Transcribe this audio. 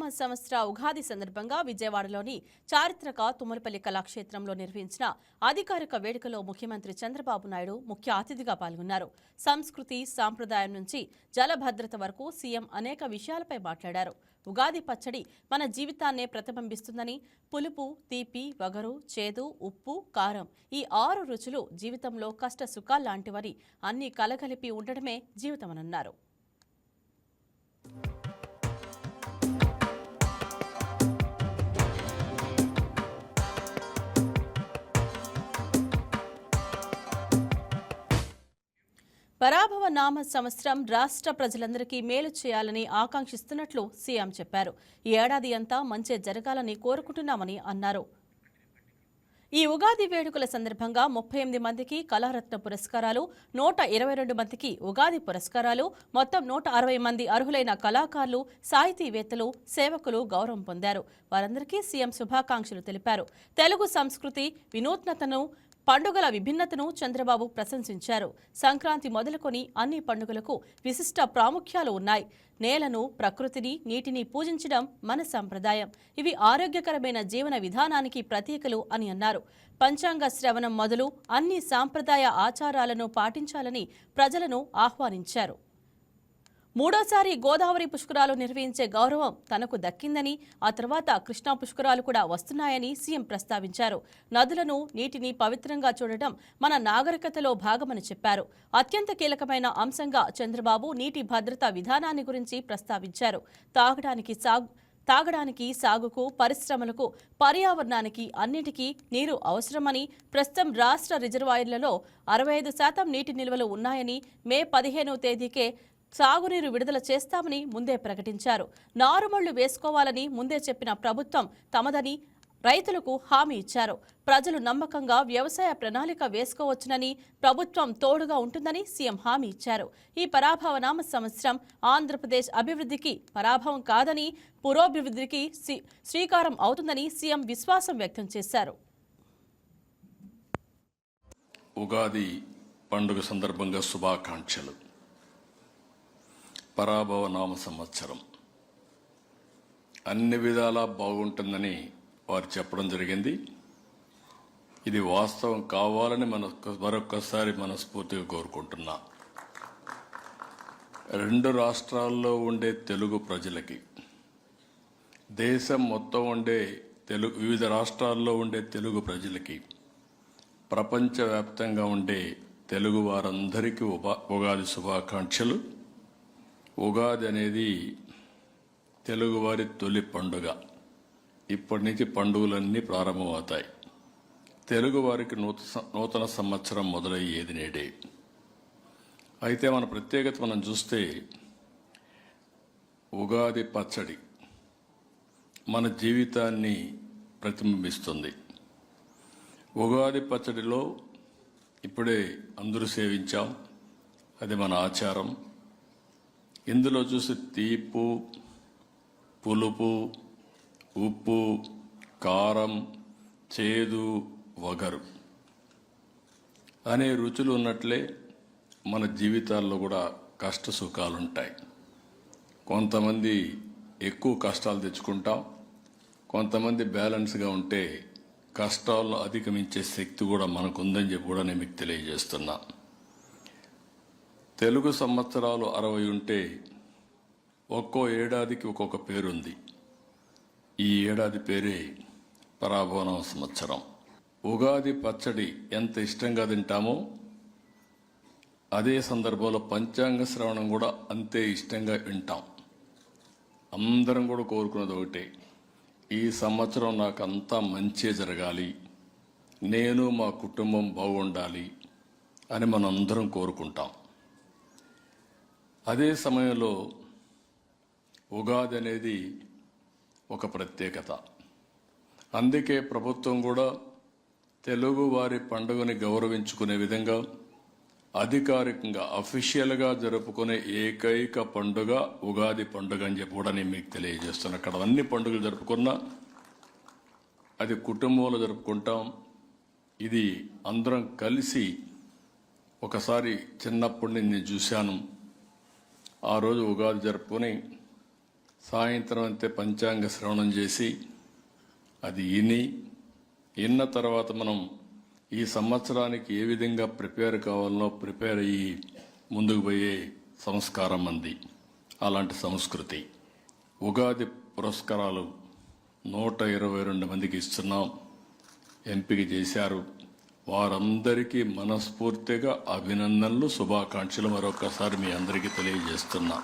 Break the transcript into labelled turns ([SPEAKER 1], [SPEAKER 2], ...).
[SPEAKER 1] నామ సంవత్సర ఉగాది సందర్భంగా విజయవాడలోని చారిత్రక తుమ్మలపల్లి కళాక్షేత్రంలో నిర్వహించిన అధికారిక వేడుకలో ముఖ్యమంత్రి చంద్రబాబు నాయుడు ముఖ్య అతిథిగా పాల్గొన్నారు. సంస్కృతి, సాంప్రదాయం నుంచి జలభద్రత వరకు సీఎం అనేక విషయాలపై మాట్లాడారు. ఉగాది పచ్చడి మన జీవితాన్నే ప్రతిబింబిస్తుందని, పులుపు, తీపి, వగరు, చేదు, ఉప్పు, కారం ఈ 6 రుచులు జీవితంలో కష్ట సుఖాల్లాంటివని, అన్నీ కలగలిపి ఉండడమే జీవితమన్నారు. పరాభవ నామ సంవత్సరం రాష్ట్ర ప్రజలందరికీ మేలు చేయాలని ఆకాంక్షిస్తున్నట్లు సీఎం చెప్పారు. ఈ ఏడాది అంతా మంచి జరగాలని కోరుకుంటున్నామని అన్నారు. ఈ ఉగాది వేడుకల సందర్భంగా 38 మందికి కళారత్న పురస్కారాలు, 122 మందికి ఉగాది పురస్కారాలు, మొత్తం 160 మంది అర్హులైన కళాకారులు, సాహితీవేత్తలు, సేవకులు గౌరవం పొందారు. వారందరికీ సీఎం శుభాకాంక్షలు తెలిపారు. తెలుగు సంస్కృతి వినూత్నతను, పండుగల విభిన్నతను చంద్రబాబు ప్రశంసించారు. సంక్రాంతి మొదలుకొని అన్ని పండుగలకు విశిష్ట ప్రాముఖ్యాలు ఉన్నాయి. నేలను, ప్రకృతిని, నీటిని పూజించడం మన సంప్రదాయం. ఇవి ఆరోగ్యకరమైన జీవన విధానానికి ప్రతీకలు అని అన్నారు. పంచాంగ శ్రవణం మొదలు అన్ని సాంప్రదాయ ఆచారాలను పాటించాలని ప్రజలను ఆహ్వానించారు. మూడోసారి గోదావరి పుష్కరాలు నిర్వహించే గౌరవం తనకు దక్కిందని, ఆ తర్వాత కృష్ణా పుష్కరాలు కూడా వస్తున్నాయని సీఎం ప్రస్తావించారు. నదులను, నీటిని పవిత్రంగా చూడటం మన నాగరికతలో భాగమని చెప్పారు. అత్యంత కీలకమైన అంశంగా చంద్రబాబు నీటి భద్రతా విధానాన్ని గురించి ప్రస్తావించారు. తాగడానికి, సాగుకు, పరిశ్రమలకు, పర్యావరణానికి అన్నిటికీ నీరు అవసరమని, ప్రస్తుతం రాష్ట్ర రిజర్వాయర్లలో 65% నీటి నిల్వలు ఉన్నాయని, మే 15వ తేదీకే సాగునీరు విడుదల చేస్తామని ముందే ప్రకటించారు. నారుమళ్లు వేసుకోవాలని ముందే చెప్పిన ప్రభుత్వం తమదని రైతులకు హామీ ఇచ్చారు. ప్రజలు నమ్మకంగా వ్యవసాయ ప్రణాళిక వేసుకోవచ్చునని, ప్రభుత్వం తోడుగా ఉంటుందని సీఎం హామీ ఇచ్చారు. ఈ పరాభవ నామ సంవత్సరం ఆంధ్రప్రదేశ్ అభివృద్ధికి పరాభవం కాదని, పురోభివృద్ధికి శ్రీకారం అవుతుందని సీఎం విశ్వాసం వ్యక్తం చేశారు.
[SPEAKER 2] ఉగాది పండుగ సందర్భంగా శుభాకాంక్షలు. పరాభవ నామ సంవత్సరం అన్ని విధాలా బాగుంటుందని వారు చెప్పడం జరిగింది. ఇది వాస్తవం కావాలని మరొక్కసారి మనస్ఫూర్తిగా కోరుకుంటున్నా. 2 రాష్ట్రాల్లో ఉండే తెలుగు ప్రజలకి, దేశం మొత్తం ఉండే వివిధ రాష్ట్రాల్లో ఉండే తెలుగు ప్రజలకి, ప్రపంచవ్యాప్తంగా ఉండే తెలుగు వారందరికీ ఉగాది శుభాకాంక్షలు. ఉగాది అనేది తెలుగువారి తొలి పండుగ. ఇప్పటి నుంచి పండుగలన్నీ ప్రారంభమవుతాయి. తెలుగువారికి నూతన సంవత్సరం మొదలయ్యేది నేడే. అయితే మన ప్రత్యేకత మనం చూస్తే ఉగాది పచ్చడి మన జీవితాన్ని ప్రతిబింబిస్తుంది. ఉగాది పచ్చడిలో ఇప్పుడే అందరూ సేవించాం, అది మన ఆచారం. ఇందులో చూసి తీపు, పులుపు, ఉప్పు, కారం, చేదు, వగరు అనే రుచులు ఉన్నట్లే మన జీవితాల్లో కూడా కష్ట సుఖాలుంటాయి. కొంతమంది ఎక్కువ కష్టాలు తెచ్చుకుంటాం, కొంతమంది బ్యాలెన్స్గా ఉంటే కష్టాలను అధిగమించే శక్తి కూడా మనకుందని చెప్పి కూడా నేను మీకు తెలియజేస్తున్నా. తెలుగు సంవత్సరాలు 60 ఉంటే ఒక్కో ఏడాదికి ఒక్కొక్క పేరుంది. ఈ ఏడాది పేరే పరాభవ సంవత్సరం. ఉగాది పచ్చడి ఎంత ఇష్టంగా తింటామో అదే సందర్భంలో పంచాంగ శ్రవణం కూడా అంతే ఇష్టంగా వింటాం. అందరం కూడా కోరుకున్నది ఒకటే, ఈ సంవత్సరం నాకు అంతా మంచి జరగాలి, నేను మా కుటుంబం బాగుండాలి అని మనం అందరం కోరుకుంటాం. అదే సమయంలో ఉగాది అనేది ఒక ప్రత్యేకత. అందుకే ప్రభుత్వం కూడా తెలుగు వారి పండుగని గౌరవించుకునే విధంగా అధికారికంగా అఫీషియల్గా జరుపుకునే ఏకైక పండుగ ఉగాది పండుగ అని చెప్పి కూడా నేను మీకు తెలియజేస్తున్నాను. అక్కడ అన్ని పండుగలు జరుపుకున్నా అది కుటుంబంలో జరుపుకుంటాం. ఇది అందరం కలిసి ఒకసారి చిన్నప్పటి నుంచి నేను చూశాను. ఆ రోజు ఉగాది జరుపుకొని సాయంత్రం అంతే పంచాంగ శ్రవణం చేసి అది విన్న తర్వాత మనం ఈ సంవత్సరానికి ఏ విధంగా ప్రిపేర్ కావాలనో ప్రిపేర్ అయ్యి ముందుకు పోయే సంస్కారం అంది. అలాంటి సంస్కృతి. ఉగాది పురస్కారాలు 122 మందికి ఇస్తున్నాం. ఎంపిక చేశారు. వారందరికీ మనస్ఫూర్తిగా అభినందనలు, శుభాకాంక్షలు మరొకసారి మీ అందరికీ తెలియజేస్తున్నా.